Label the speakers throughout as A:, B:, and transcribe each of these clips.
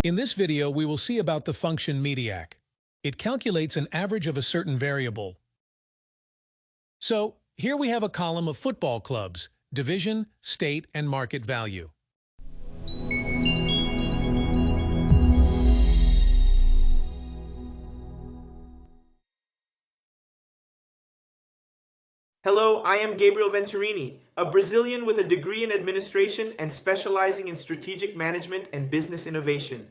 A: In this video, we will see about the function mediac. It calculates an average of a certain variable. So, here we have a column of football clubs, division, state, and market value.
B: Hello, I am Gabriel Venturini, a Brazilian with a degree in administration and specializing in strategic management and business innovation.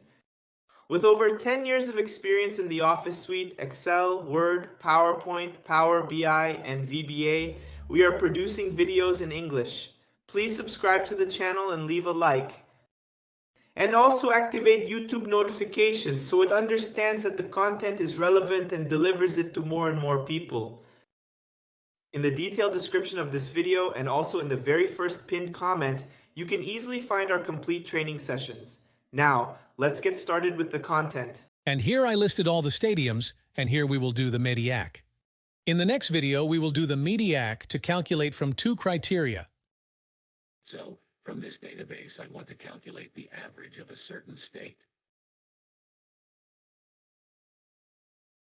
B: With over 10 years of experience in the Office suite, Excel, Word, PowerPoint, Power BI, and VBA, we are producing videos in English. Please subscribe to the channel and leave a like. And also activate YouTube notifications so it understands that the content is relevant and delivers it to more and more people. In the detailed description of this video and also in the very first pinned comment, you can easily find our complete training sessions. Now, let's get started with the content.
A: And here I listed all the stadiums, and here we will do the mediac. In the next video, we will do the mediac to calculate from two criteria.
C: So, from this database, I want to calculate the average of a certain state.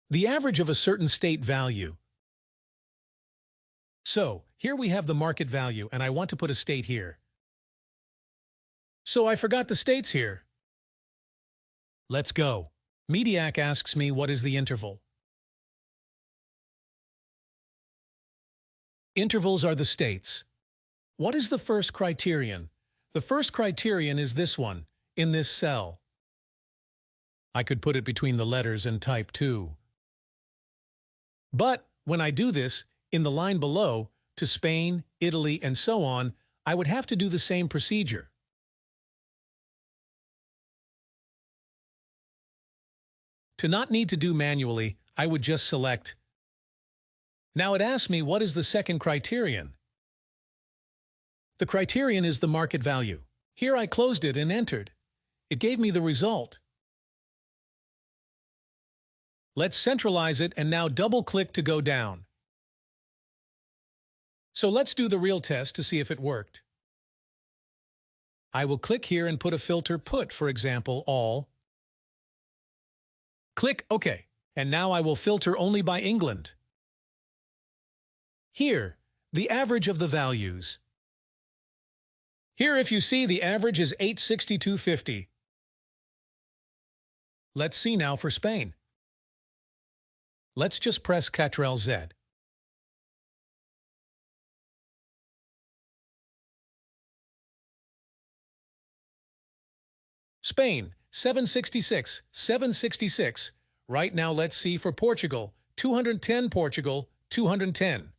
A: The average of a certain state value. So, here we have the market value, and I want to put a state here. So I forgot the states here. Let's go. Mediac asks me what is the interval. Intervals are the states. What is the first criterion? The first criterion is this one, in this cell. I could put it between the letters and type 2. But when I do this, in the line below, to Spain, Italy, and so on, I would have to do the same procedure. To not need to do manually, I would just select. Now it asks me what is the second criterion. The criterion is the market value. Here I closed it and entered. It gave me the result. Let's centralize it and now double-click to go down. So let's do the real test to see if it worked. I will click here and put a filter put, for example, all. Click OK, and now I will filter only by England. Here, the average of the values. Here, if you see, the average is 862.50. Let's see now for Spain. Let's just press Ctrl Z. Spain, 766, 766. Right now, let's see for Portugal, 210 Portugal, 210.